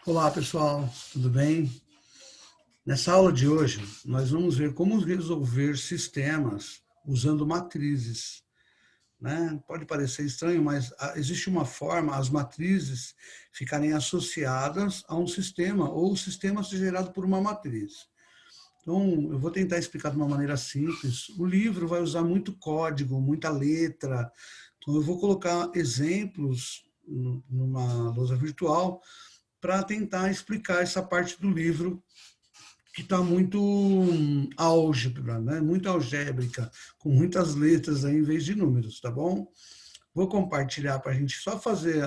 Olá, pessoal, tudo bem? Nessa aula de hoje, nós vamos ver como resolver sistemas usando matrizes, né? Pode parecer estranho, mas existe uma forma as matrizes ficarem associadas a um sistema ou o sistema ser gerado por uma matriz. Então, eu vou tentar explicar de uma maneira simples. O livro vai usar muito código, muita letra. Então, eu vou colocar exemplos numa lousa virtual para tentar explicar essa parte do livro que está muito álgebra, né? Muito algébrica, com muitas letras aí em vez de números, tá bom? Vou compartilhar para a gente só fazer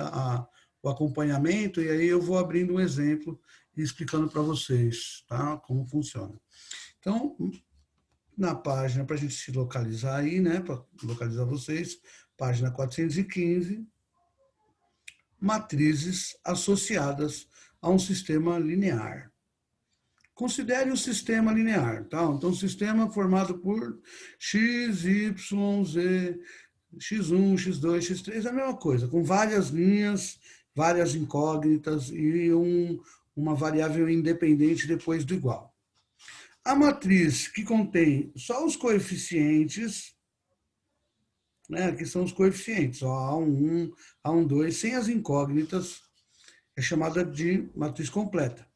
o acompanhamento e aí eu vou abrindo um exemplo e explicando para vocês, tá? Como funciona. Então, na página, para a gente se localizar aí, né? Para localizar vocês, página 415, matrizes associadas a um sistema linear. Considere o sistema linear, tá? Então, o sistema formado por x, y, z, x1, x2, x3, é a mesma coisa, com várias linhas, várias incógnitas e uma variável independente depois do igual. A matriz que contém só os coeficientes, né, aqui são os coeficientes, ó, A11, A12, sem as incógnitas, é chamada de matriz completa,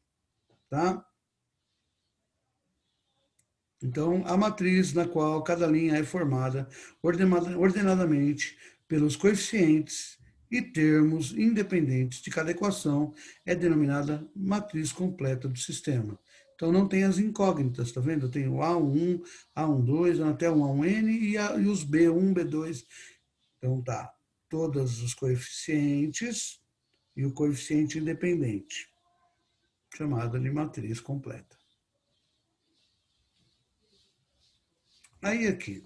tá? Então, a matriz na qual cada linha é formada ordenadamente pelos coeficientes e termos independentes de cada equação é denominada matriz completa do sistema. Então, não tem as incógnitas, tá vendo? Eu tenho A1, A12, até o A1N e os B1, B2. Então, tá, todos os coeficientes e o coeficiente independente, chamada de matriz completa. Aí aqui,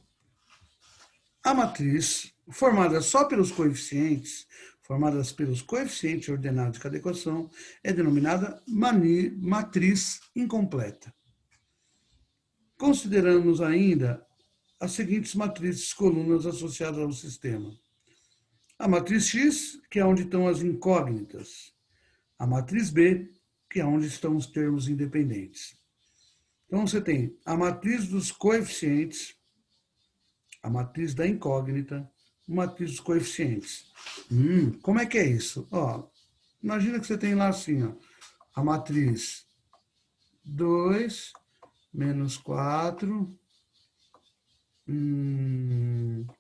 a matriz, formada só pelos coeficientes, formadas pelos coeficientes ordenados de cada equação, é denominada matriz incompleta. Consideramos ainda as seguintes matrizes colunas associadas ao sistema. A matriz X, que é onde estão as incógnitas. A matriz B, que é onde estão os termos independentes. Então, você tem a matriz dos coeficientes, a matriz da incógnita, a matriz dos coeficientes. Como é que é isso? Ó, imagina que você tem lá assim, ó, a matriz 2 menos 4,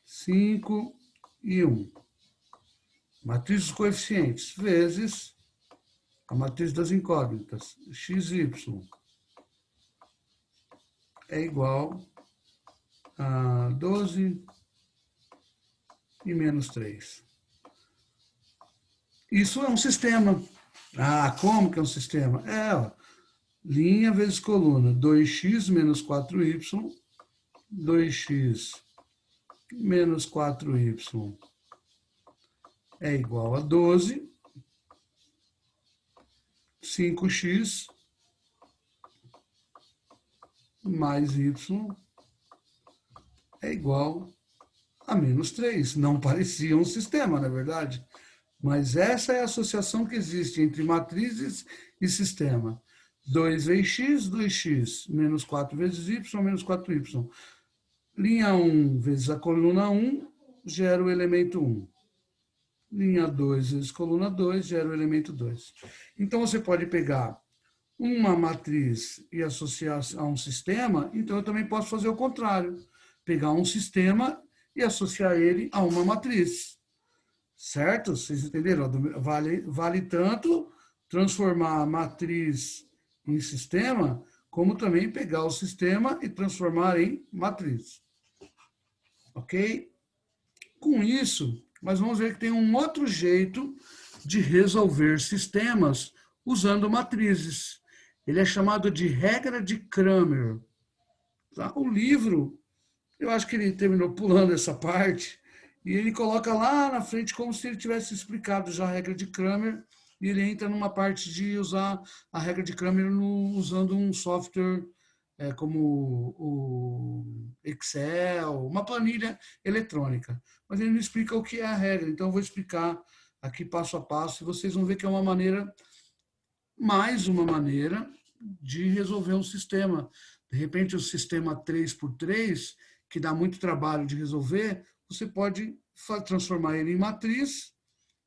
5 e 1. Matriz dos coeficientes vezes a matriz das incógnitas, xy, é igual a 12 e menos 3. Isso é um sistema. Ah, como que é um sistema? Ó, linha vezes coluna, 2x menos 4y, 2x menos 4y é igual a 12, 5x mais y é igual a menos 3. Não parecia um sistema, na verdade? Mas essa é a associação que existe entre matrizes e sistema. 2 vezes x, 2x, menos 4 vezes y, menos 4y. Linha 1 vezes a coluna 1 gera o elemento 1. Linha 2 vezes coluna 2 gera o elemento 2. Então, você pode pegar uma matriz e associar a um sistema, então eu também posso fazer o contrário. Pegar um sistema e associar ele a uma matriz. Certo? Vocês entenderam? Vale tanto transformar a matriz em sistema, como também pegar o sistema e transformar em matriz. Ok? Com isso, nós vamos ver que tem um outro jeito de resolver sistemas usando matrizes. Ele é chamado de regra de Cramer. Tá? O livro, eu acho que ele terminou pulando essa parte, e ele coloca lá na frente como se ele tivesse explicado já a regra de Cramer, e ele entra numa parte de usar a regra de Cramer usando um software como o Excel, uma planilha eletrônica. Mas ele não explica o que é a regra, então eu vou explicar aqui passo a passo, e vocês vão ver que é uma maneira mais uma maneira de resolver um sistema. De repente, o sistema 3x3, que dá muito trabalho de resolver, você pode transformar ele em matriz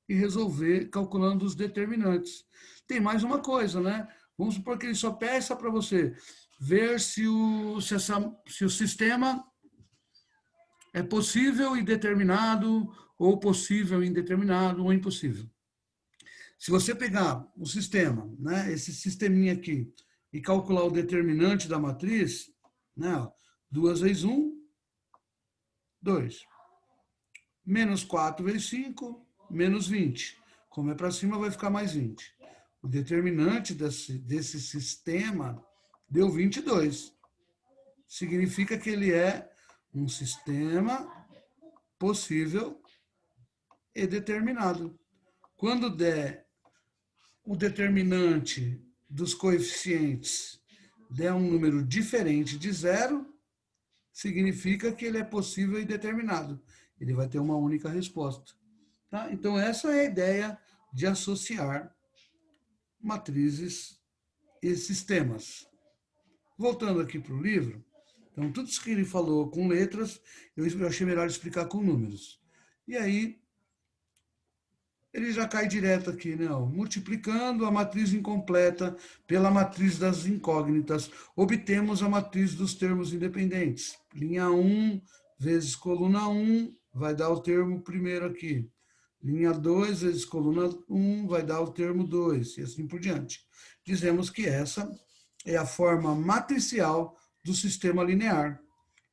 e resolver calculando os determinantes. Tem mais uma coisa, né? Vamos supor que ele só peça para você ver se o sistema é possível e determinado, ou possível e indeterminado, ou impossível. Se você pegar o sistema, né, esse sisteminha aqui, e calcular o determinante da matriz, né, 2 vezes 1, 2. Menos 4 vezes 5, menos 20. Como é para cima, vai ficar mais 20. O determinante desse sistema deu 22. Significa que ele é um sistema possível e determinado. Quando der o determinante dos coeficientes der um número diferente de zero, significa que ele é possível e determinado. Ele vai ter uma única resposta. Tá? Então, essa é a ideia de associar matrizes e sistemas. Voltando aqui para o livro, então, tudo isso que ele falou com letras, eu achei melhor explicar com números. E aí, ele já cai direto aqui, né? Multiplicando a matriz incompleta pela matriz das incógnitas, obtemos a matriz dos termos independentes. Linha 1 vezes coluna 1 vai dar o termo primeiro aqui. Linha 2 vezes coluna 1 vai dar o termo 2, e assim por diante. Dizemos que essa é a forma matricial do sistema linear.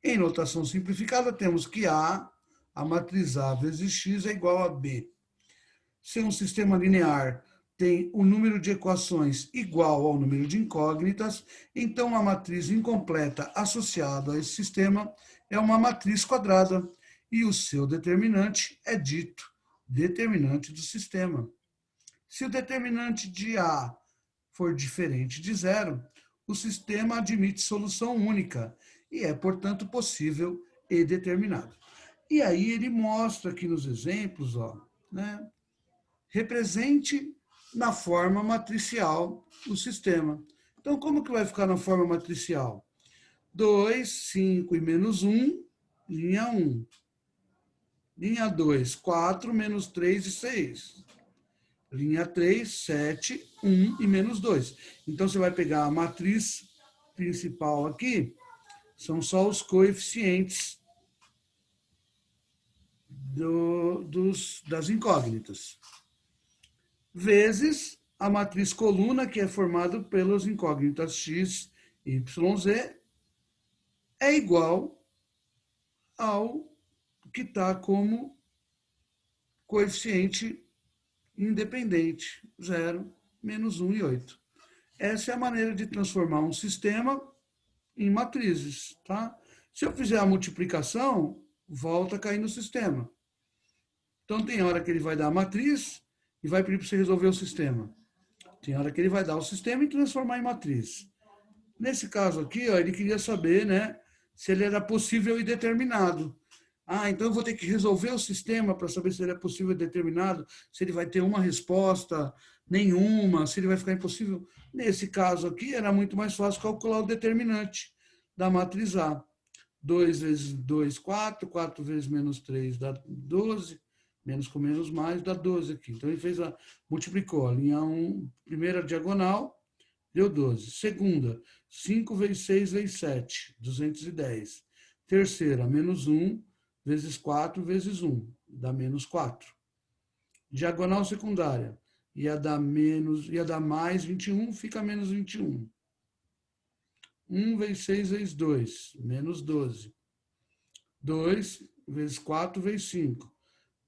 Em notação simplificada, temos que a matriz A vezes X é igual a B. Se um sistema linear tem o número de equações igual ao número de incógnitas, então a matriz incompleta associada a esse sistema é uma matriz quadrada e o seu determinante é dito determinante do sistema. Se o determinante de A for diferente de zero, o sistema admite solução única e é, portanto, possível e determinado. E aí ele mostra aqui nos exemplos, né? Represente na forma matricial o sistema. Então, como que vai ficar na forma matricial? 2, 5 e menos 1, linha 1. Linha 2, 4, menos 3 e 6. Linha 3, 7, 1 e menos 2. Então, você vai pegar a matriz principal aqui, são só os coeficientes das incógnitas, vezes a matriz coluna, que é formada pelas incógnitas x, y, z, é igual ao que está como coeficiente independente, 0, menos 1 e 8. Essa é a maneira de transformar um sistema em matrizes. Tá? Se eu fizer a multiplicação, volta a cair no sistema. Então, tem hora que ele vai dar a matriz e vai pedir para você resolver o sistema. Tem hora que ele vai dar o sistema e transformar em matriz. Nesse caso aqui, ele queria saber, né, se ele era possível e determinado. Então eu vou ter que resolver o sistema para saber se ele é possível e determinado, se ele vai ter uma resposta, nenhuma, se ele vai ficar impossível. Nesse caso aqui, era muito mais fácil calcular o determinante da matriz A. 2 vezes 2, 4, 4 vezes menos 3 dá 12, menos com menos mais dá 12 aqui. Então ele multiplicou a linha 1, primeira diagonal, deu 12. Segunda, 5 vezes 6 vezes 7, 210. Terceira, menos 1 vezes 4 vezes 1, dá menos 4. Diagonal secundária, ia dar mais 21, fica menos 21. 1 vezes 6 vezes 2, menos 12. 2 vezes 4 vezes 5.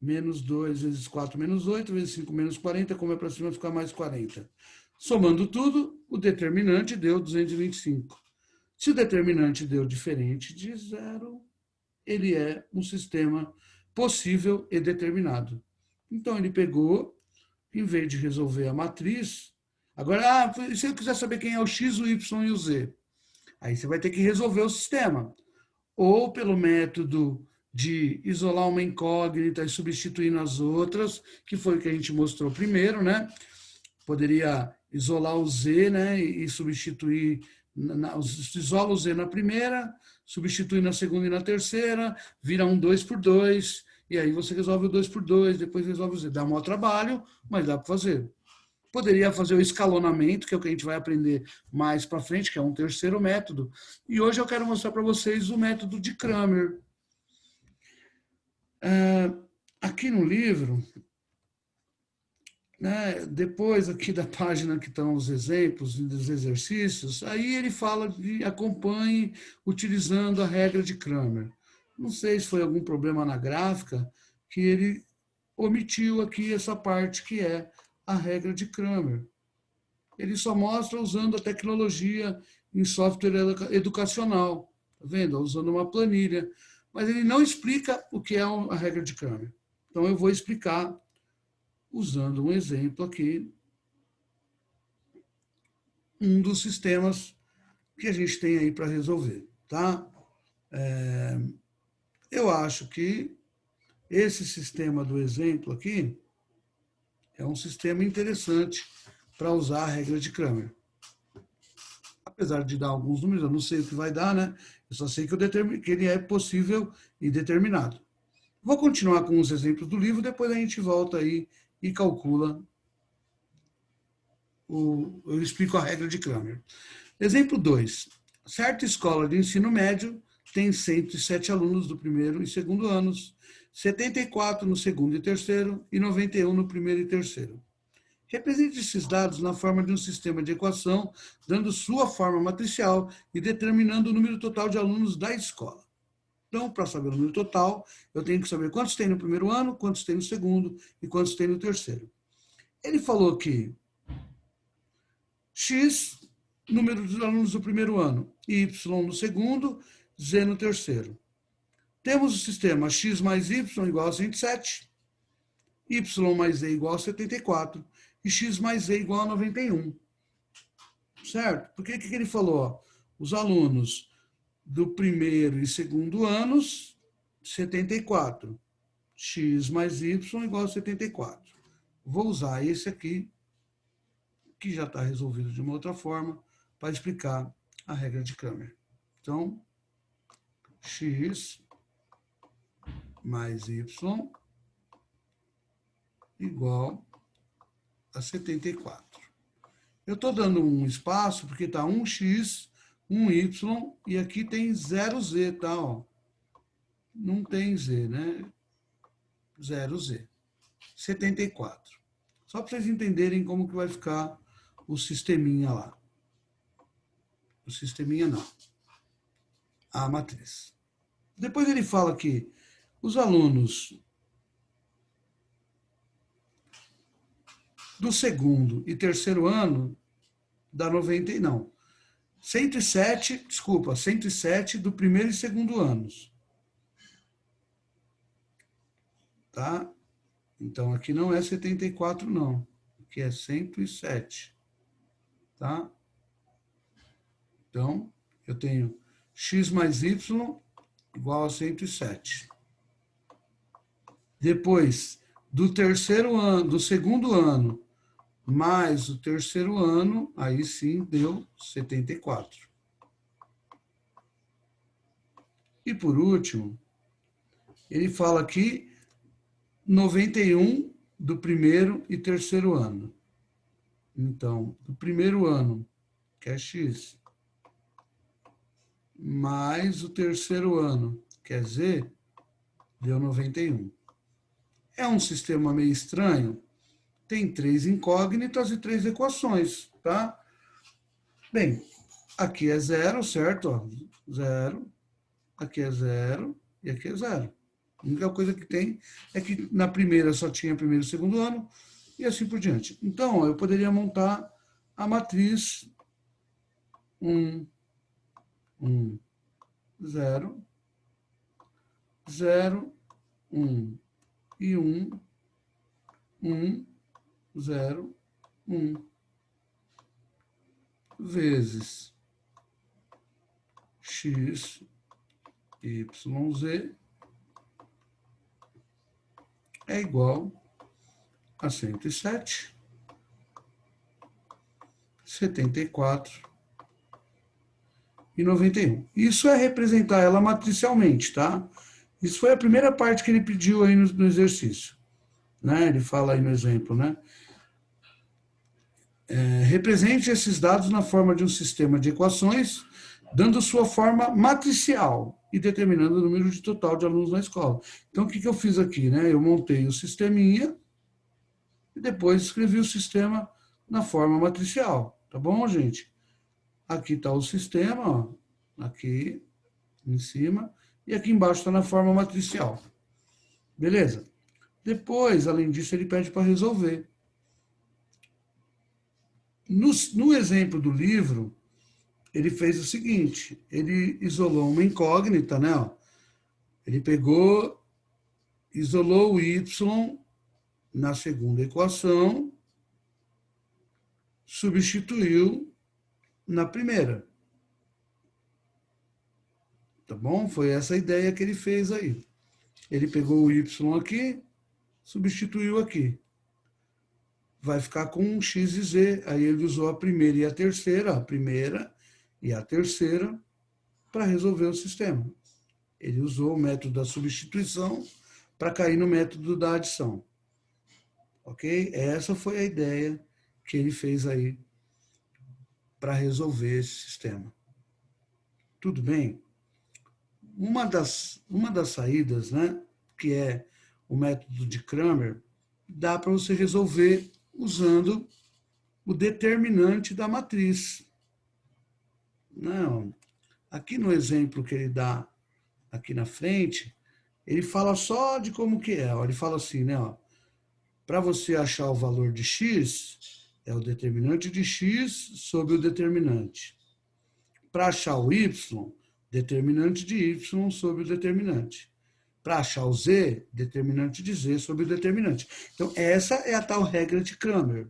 Menos 2 vezes 4, menos 8, vezes 5, menos 40, como é para cima, fica mais 40. Somando tudo, o determinante deu 225. Se o determinante deu diferente de zero, ele é um sistema possível e determinado. Então, ele pegou, em vez de resolver a matriz, agora, se eu quiser saber quem é o x, o y e o z, aí você vai ter que resolver o sistema. Ou pelo método de isolar uma incógnita e substituir nas outras, que foi o que a gente mostrou primeiro, né? Poderia isolar o Z, né, e substituir, isola o Z na primeira, substitui na segunda e na terceira, vira um 2 por 2, e aí você resolve o 2 por 2, depois resolve o Z. Dá maior trabalho, mas dá para fazer. Poderia fazer o escalonamento, que é o que a gente vai aprender mais para frente, que é um terceiro método. E hoje eu quero mostrar para vocês o método de Cramer. Aqui no livro, né, depois aqui da página que estão os exemplos e dos exercícios, aí ele fala de acompanhe utilizando a regra de Cramer. Não sei se foi algum problema na gráfica que ele omitiu aqui essa parte que é a regra de Cramer. Ele só mostra usando a tecnologia em software educacional, tá vendo? Usando uma planilha, mas ele não explica o que é a regra de Cramer. Então eu vou explicar usando um exemplo aqui, um dos sistemas que a gente tem aí para resolver, tá? Eu acho que esse sistema do exemplo aqui é um sistema interessante para usar a regra de Cramer. Apesar de dar alguns números, eu não sei o que vai dar, né? Eu só sei que, que ele é possível e determinado. Vou continuar com os exemplos do livro, depois a gente volta aí e calcula. Eu explico a regra de Cramer. Exemplo 2. Certa escola de ensino médio tem 107 alunos do primeiro e segundo anos, 74 no segundo e terceiro e 91 no primeiro e terceiro. Represente esses dados na forma de um sistema de equação, dando sua forma matricial e determinando o número total de alunos da escola. Então, para saber o número total, eu tenho que saber quantos tem no primeiro ano, quantos tem no segundo e quantos tem no terceiro. Ele falou que X, número de alunos do primeiro ano, Y no segundo, Z no terceiro. Temos o sistema X mais Y igual a 107, Y mais Z igual a 74 e X mais Z igual a 91. Certo? Porque o que ele falou? Os alunos do primeiro e segundo anos, 74. X mais Y igual a 74. Vou usar esse aqui, que já está resolvido de uma outra forma, para explicar a regra de Cramer. Então, X mais Y igual a 74. Eu estou dando um espaço porque está 1x, 1y e aqui tem 0z, tá? Ó. Não tem z, né? 0z. 74. Só para vocês entenderem como que vai ficar o sisteminha lá. O sisteminha não. A matriz. Depois ele fala que os alunos do segundo e terceiro ano dá 90, não. 107, desculpa, 107 do primeiro e segundo anos. Tá? Então, aqui não é 74, não. Aqui é 107. Tá? Então, eu tenho x mais y igual a 107. Depois, do terceiro ano, do segundo ano, mais o terceiro ano, aí sim deu 74. E por último, ele fala aqui 91 do primeiro e terceiro ano. Então, do primeiro ano, que é x, mais o terceiro ano, que é z, deu 91. É um sistema meio estranho. Tem 3 incógnitas e 3 equações, tá? Bem, aqui é 0, certo? Ó, 0, aqui é 0 e aqui é 0. A única coisa que tem é que na primeira só tinha primeiro e segundo ano e assim por diante. Então, eu poderia montar a matriz 1, 1, 0, 0, 1 e 1, 1, 0, 1, vezes x, y, z é igual a 107 74,91. Isso é representar ela matricialmente, tá? Isso foi a primeira parte que ele pediu aí no exercício, né? Ele fala aí no exemplo, né? Represente esses dados na forma de um sistema de equações, dando sua forma matricial e determinando o número de total de alunos na escola. Então, o que eu fiz aqui, né? Eu montei o sisteminha e depois escrevi o sistema na forma matricial, tá bom, gente? Aqui está o sistema, ó, aqui em cima, e aqui embaixo está na forma matricial. Beleza? Depois, além disso, ele pede para resolver. No exemplo do livro, ele fez o seguinte, ele isolou uma incógnita, né? Ó. Ele pegou, isolou o y na segunda equação, substituiu na primeira. Tá bom? Foi essa a ideia que ele fez aí. Ele pegou o y aqui, substituiu aqui. Vai ficar com um x e z. Aí ele usou a primeira e a primeira e a terceira, para resolver o sistema. Ele usou o método da substituição para cair no método da adição. Ok? Essa foi a ideia que ele fez aí para resolver esse sistema. Tudo bem? Uma das saídas, né, que é o método de Cramer, dá para você resolver usando o determinante da matriz. Não, aqui no exemplo que ele dá aqui na frente, ele fala só de como que é. Ó. Ele fala assim, né? Para você achar o valor de x, é o determinante de x sobre o determinante. Para achar o y, determinante de y sobre o determinante. Para achar o z, determinante de z sobre o determinante. Então, essa é a tal regra de Cramer.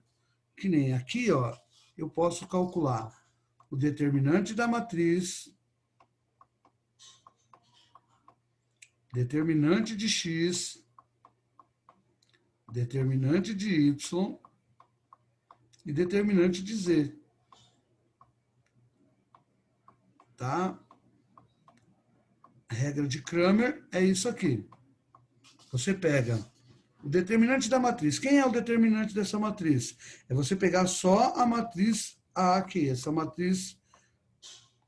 Que nem aqui, ó, eu posso calcular o determinante da matriz, determinante de x, determinante de y e determinante de z. Tá? A regra de Cramer é isso aqui. Você pega o determinante da matriz. Quem é o determinante dessa matriz? É você pegar só a matriz A aqui, essa matriz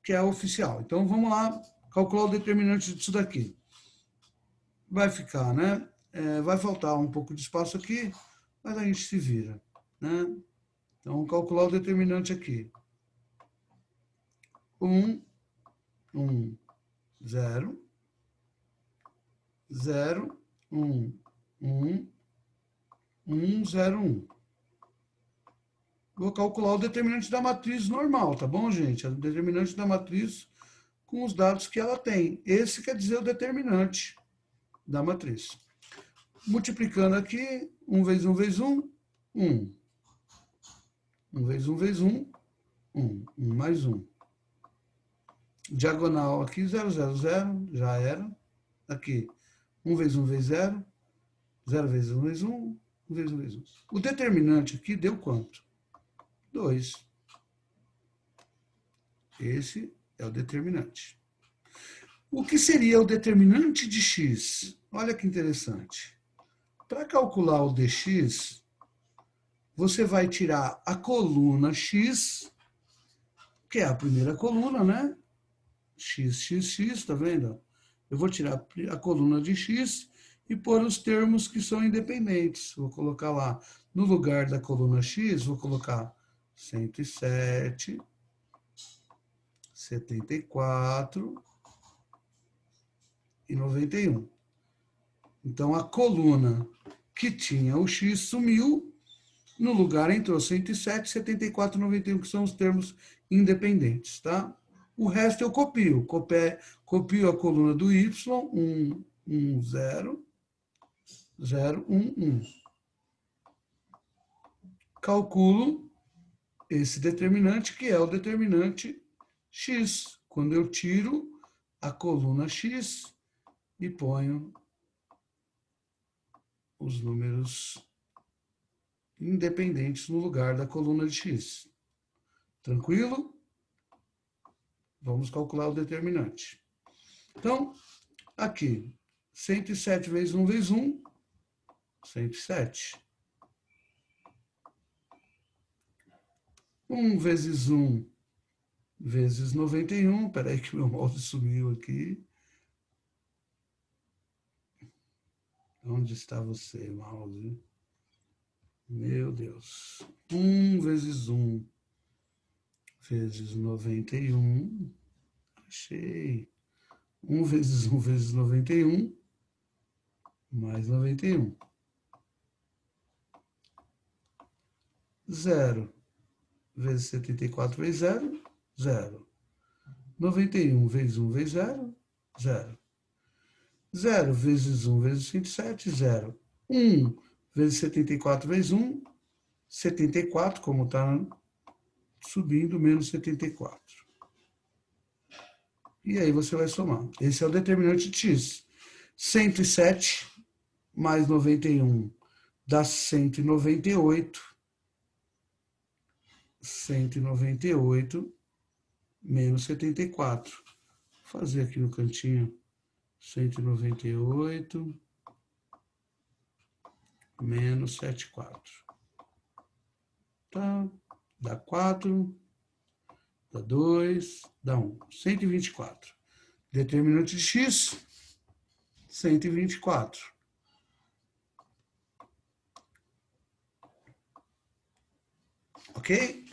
que é a oficial. Então, vamos lá calcular o determinante disso daqui. Vai ficar, né? Vai faltar um pouco de espaço aqui, mas a gente se vira, né? Então, vamos calcular o determinante aqui. 1, 1, 0, 0, 1, 1, 1, 0, 1. Vou calcular o determinante da matriz normal, tá bom, gente? O determinante da matriz com os dados que ela tem. Esse quer dizer o determinante da matriz. Multiplicando aqui, 1 vezes 1 vezes 1, 1. 1 vezes 1 vezes 1, 1. 1 mais 1. Diagonal aqui, 0, 0, 0, já era. Aqui, 1 vezes 1 vezes 0, 0 vezes 1 vezes 1, 1 vezes 1 vezes 1. O determinante aqui deu quanto? 2. Esse é o determinante. O que seria o determinante de x? Olha que interessante. Para calcular o dx, você vai tirar a coluna x, que é a primeira coluna, né? X, x, x, tá vendo? Eu vou tirar a coluna de x e pôr os termos que são independentes. Vou colocar lá, no lugar da coluna x, vou colocar 107, 74 e 91. Então, a coluna que tinha o x sumiu, no lugar entrou 107, 74 e 91, que são os termos independentes, tá? O resto eu copio. Copio a coluna do y, 1, 1, 0, 0, 1, 1. Calculo esse determinante, que é o determinante x, quando eu tiro a coluna x e ponho os números independentes no lugar da coluna de x. Tranquilo? Vamos calcular o determinante. Então, aqui, 107 vezes 1 vezes 1, 107. 1 vezes 1 vezes 91. Espera aí que meu mouse sumiu aqui. Onde está você, mouse? Meu Deus. 1 vezes 1 vezes 91. Achei. 1 vezes 1 vezes 91, mais 91. 0 vezes 74 vezes 0, 0. 91 vezes 1 vezes 0, 0. 0 vezes 1 vezes 27, 0. 1 vezes 74 vezes 1, 74, como está subindo, menos 74. E aí você vai somar. Esse é o determinante de x. 107 mais 91 dá 198. 198 menos 74. Vou fazer aqui no cantinho. 198 menos 74. Tá? Dá 4, dá 2, dá 1. 124. Determinante de x, 124. Ok?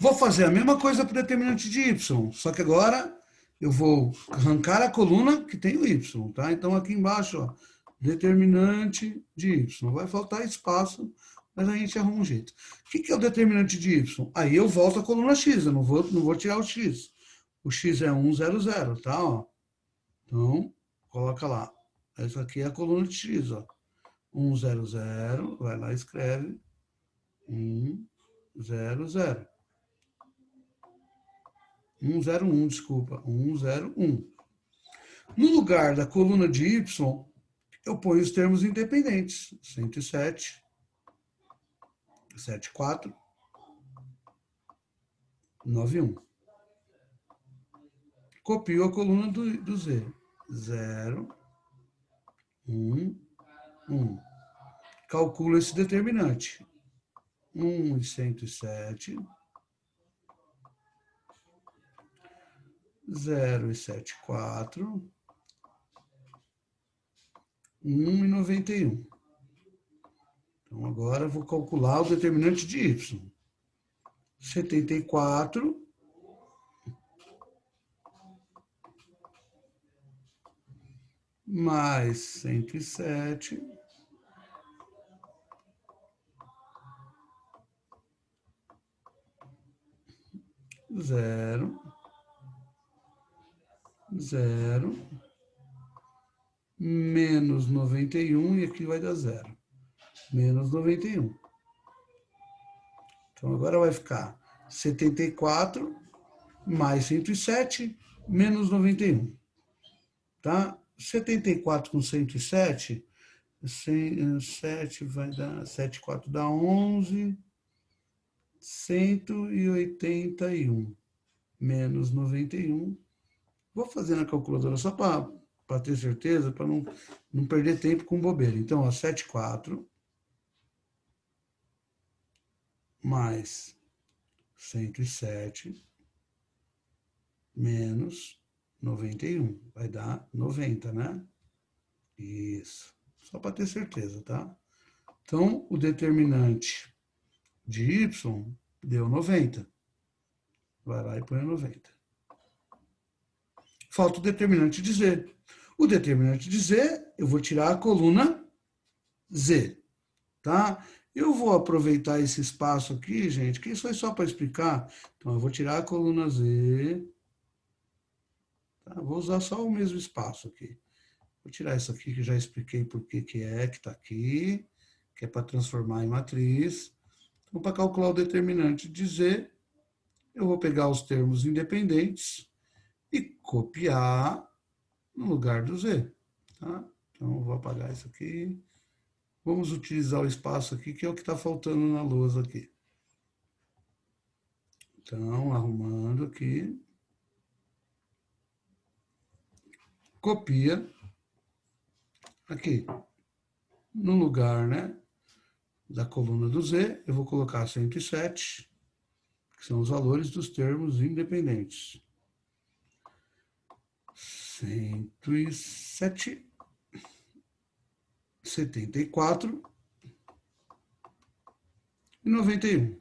Vou fazer a mesma coisa para o determinante de y, só que agora eu vou arrancar a coluna que tem o y, tá? Então aqui embaixo, ó, determinante de y. Vai faltar espaço, mas a gente arruma um jeito. O que é o determinante de y? Aí eu volto à coluna x, eu não vou tirar o x. O x é 1, 0, 0, tá? Ó. Então, coloca lá. Essa aqui é a coluna de x, ó. 1, 0, 0, vai lá e escreve 1, 0, 0. 101, desculpa, 101. No lugar da coluna de y, eu ponho os termos independentes. 107, 74, 91. Copio a coluna do z. 0, 1, 1. Calculo esse determinante. 1 e 107. 0 e 74. 1 e 91. Então, agora eu vou calcular o determinante de y. 74 mais 107 0, 0, menos 91, e aqui vai dar 0. Menos 91. Então, agora vai ficar 74 mais 107 menos 91. Tá? 74 com 107, 7 vai dar, 7, 4 dá 11, 181 menos 91. Vou fazer na calculadora só para ter certeza, para não perder tempo com bobeira. Então, ó, 74 mais 107 menos 91. Vai dar 90, né? Isso. Só para ter certeza, tá? Então, o determinante de y deu 90. Vai lá e põe 90. Falta o determinante de z. O determinante de z, eu vou tirar a coluna z, tá? Eu vou aproveitar esse espaço aqui, gente, que isso foi só para explicar. Então, eu vou tirar a coluna z. Tá? Vou usar só o mesmo espaço aqui. Vou tirar isso aqui, que já expliquei por que está aqui, que é para transformar em matriz. Então, para calcular o determinante de z, eu vou pegar os termos independentes e copiar no lugar do z. Tá? Então, eu vou apagar isso aqui. Vamos utilizar o espaço aqui, que é o que está faltando na lousa aqui. Então, arrumando aqui, copia aqui, no lugar, né, da coluna do Z, eu vou colocar 107, que são os valores dos termos independentes. 107, 74 e 91.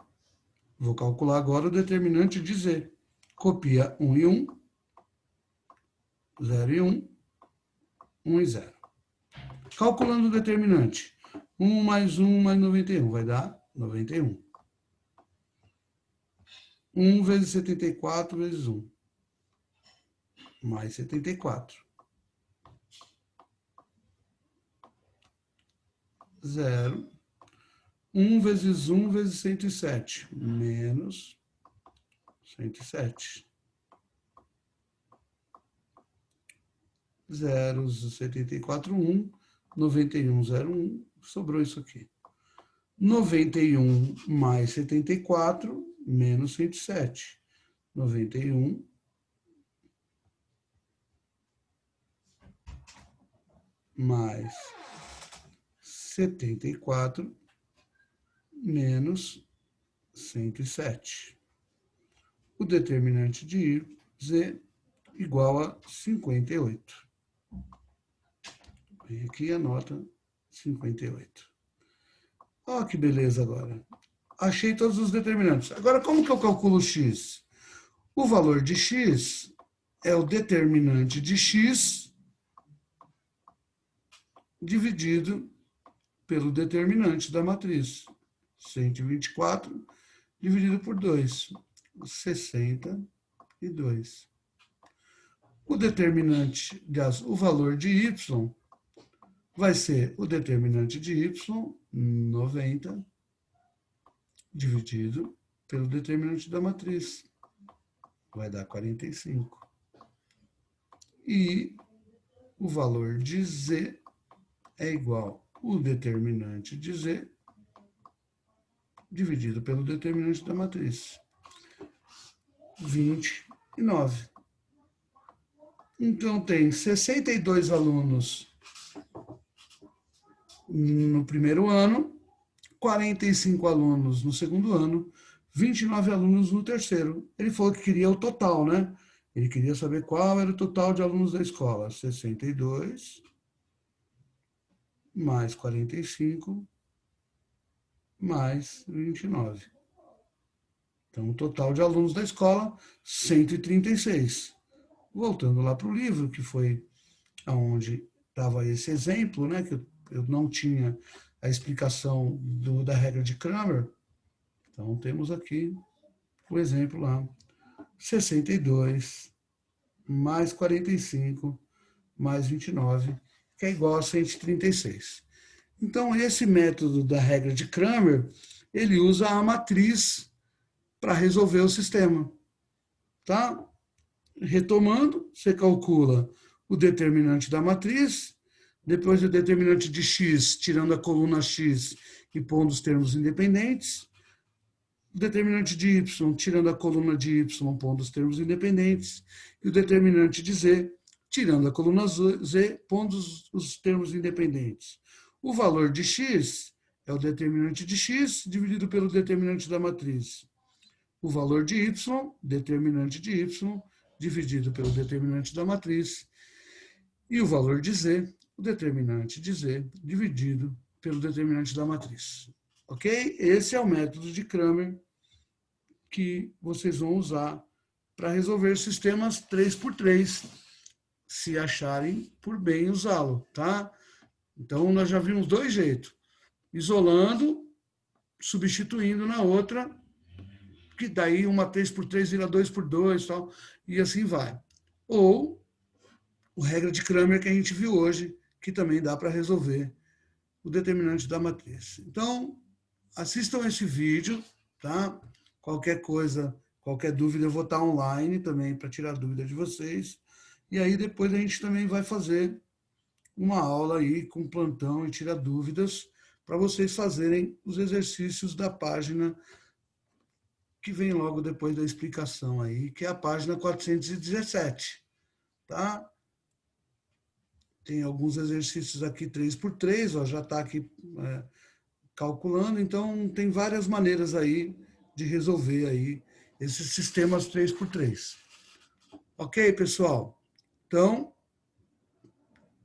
Vou calcular agora o determinante de Z. Copia 1 e 1, 0 e 1, 1 e 0. Calculando o determinante, 1 mais 1 mais 91 vai dar 91. 1 vezes 74 vezes 1, mais 74. 0. 1 vezes 1 vezes 107, menos 107. 0, 74, 1, 91, 0, 1, sobrou isso aqui. 91 mais 74, menos 107. 91 mais 74, menos 107. O determinante de Z igual a 58. Vem aqui e anota 58. Olha que beleza agora. Achei todos os determinantes. Agora, como que eu calculo x? O valor de x é o determinante de x dividido pelo determinante da matriz. 124 dividido por 2, 62. O determinante, o valor de y vai ser o determinante de y, 90, dividido pelo determinante da matriz. Vai dar 45. E o valor de z é igual ao determinante de z dividido pelo determinante da matriz. 29. Então, tem 62 alunos no primeiro ano, 45 alunos no segundo ano, 29 alunos no terceiro. Ele falou que queria o total, né? Ele queria saber qual era o total de alunos da escola. 62 mais 45 mais 29. Então, o total de alunos da escola, 136. Voltando lá para o livro, que foi onde estava esse exemplo, né? Que eu não tinha a explicação da regra de Cramer. Então, temos aqui o exemplo lá. 62 mais 45 mais 29, que é igual a 136. Então, esse método da regra de Cramer, ele usa a matriz para resolver o sistema. Tá? Retomando, você calcula o determinante da matriz, depois o determinante de x, tirando a coluna x e pondo os termos independentes, o determinante de y, tirando a coluna de y, pondo os termos independentes, e o determinante de z, tirando a coluna z, pondo os termos independentes. O valor de x é o determinante de x dividido pelo determinante da matriz. O valor de y, determinante de y, dividido pelo determinante da matriz. E o valor de z, o determinante de z, dividido pelo determinante da matriz. Ok? Esse é o método de Cramer que vocês vão usar para resolver sistemas 3x3, se acharem por bem usá-lo, tá? Então, nós já vimos dois jeitos. Isolando, substituindo na outra, que daí uma 3x3 vira 2x2, tal, e assim vai. Ou o regra de Cramer que a gente viu hoje, que também dá para resolver o determinante da matriz. Então, assistam esse vídeo, tá? Qualquer coisa, qualquer dúvida, eu vou estar online também para tirar dúvida de vocês. E aí depois a gente também vai fazer uma aula aí com plantão e tirar dúvidas para vocês fazerem os exercícios da página que vem logo depois da explicação aí, que é a página 417, tá? Tem alguns exercícios aqui 3x3, ó, já está aqui calculando, então tem várias maneiras aí de resolver aí esses sistemas 3x3. Ok, pessoal? Então,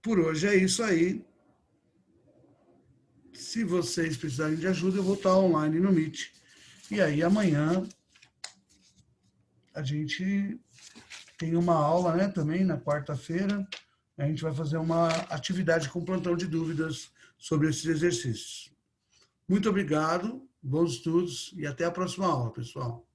por hoje é isso aí. Se vocês precisarem de ajuda, eu vou estar online no Meet. E aí amanhã a gente tem uma aula, né, também na quarta-feira. A gente vai fazer uma atividade com plantão de dúvidas sobre esses exercícios. Muito obrigado, bons estudos e até a próxima aula, pessoal.